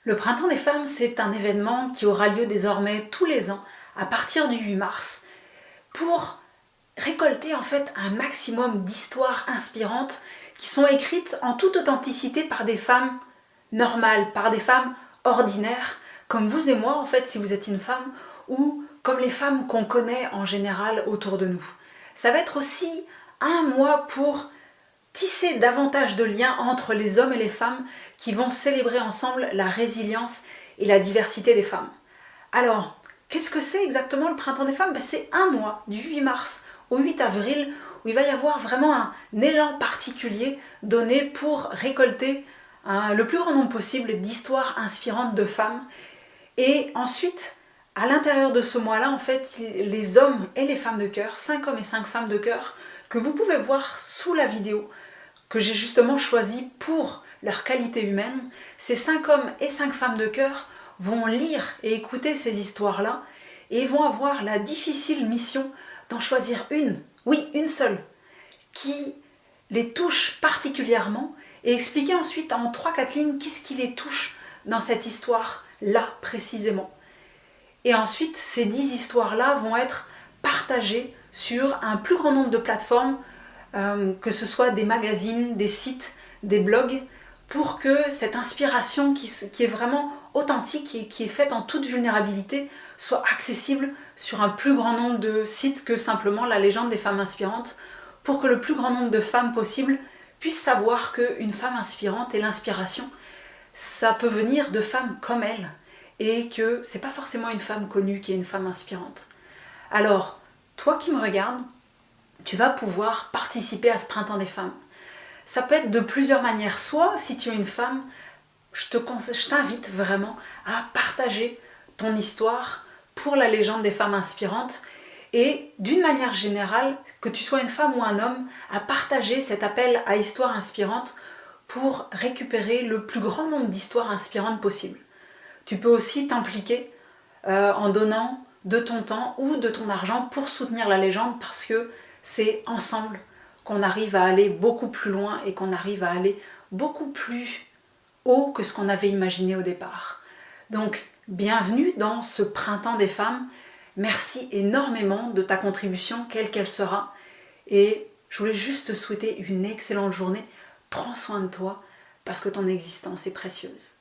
Le Printemps des femmes, c'est un événement qui aura lieu désormais tous les ans à partir du 8 mars pour récolter en fait un maximum d'histoires inspirantes qui sont écrites en toute authenticité par des femmes normales, par des femmes ordinaires, comme vous et moi en fait si vous êtes une femme, ou comme les femmes qu'on connaît en général autour de nous. Ça va être aussi un mois pour tisser davantage de liens entre les hommes et les femmes qui vont célébrer ensemble la résilience et la diversité des femmes. Alors, qu'est-ce que c'est exactement le Printemps des femmes? C'est un mois, du 8 mars au 8 avril, où il va y avoir vraiment un élan particulier donné pour récolter le plus grand nombre possible d'histoires inspirantes de femmes. Et ensuite, à l'intérieur de ce mois-là, en fait, les hommes et les femmes de cœur, 5 hommes et 5 femmes de cœur, que vous pouvez voir sous la vidéo, que j'ai justement choisi pour leur qualité humaine, ces 5 hommes et 5 femmes de cœur vont lire et écouter ces histoires-là et vont avoir la difficile mission d'en choisir une, oui, une seule, qui les touche particulièrement et expliquer ensuite en 3-4 lignes qu'est-ce qui les touche dans cette histoire-là précisément. Et ensuite, ces 10 histoires-là vont être partagées sur un plus grand nombre de plateformes, que ce soit des magazines, des sites, des blogs, pour que cette inspiration qui est vraiment authentique et qui est faite en toute vulnérabilité soit accessible sur un plus grand nombre de sites que simplement la légende des femmes inspirantes, pour que le plus grand nombre de femmes possible puissent savoir qu'une femme inspirante et l'inspiration, ça peut venir de femmes comme elle, et que c'est pas forcément une femme connue qui est une femme inspirante. Alors, toi qui me regardes, tu vas pouvoir participer à ce Printemps des femmes. Ça peut être de plusieurs manières. Soit, si tu es une femme, je t'invite vraiment à partager ton histoire pour la légende des femmes inspirantes et d'une manière générale, que tu sois une femme ou un homme, à partager cet appel à histoire inspirante pour récupérer le plus grand nombre d'histoires inspirantes possible. Tu peux aussi t'impliquer en donnant de ton temps ou de ton argent pour soutenir la légende, parce que c'est ensemble qu'on arrive à aller beaucoup plus loin et qu'on arrive à aller beaucoup plus haut que ce qu'on avait imaginé au départ. Donc, bienvenue dans ce Printemps des femmes. Merci énormément de ta contribution, quelle qu'elle sera. Et je voulais juste te souhaiter une excellente journée. Prends soin de toi, parce que ton existence est précieuse.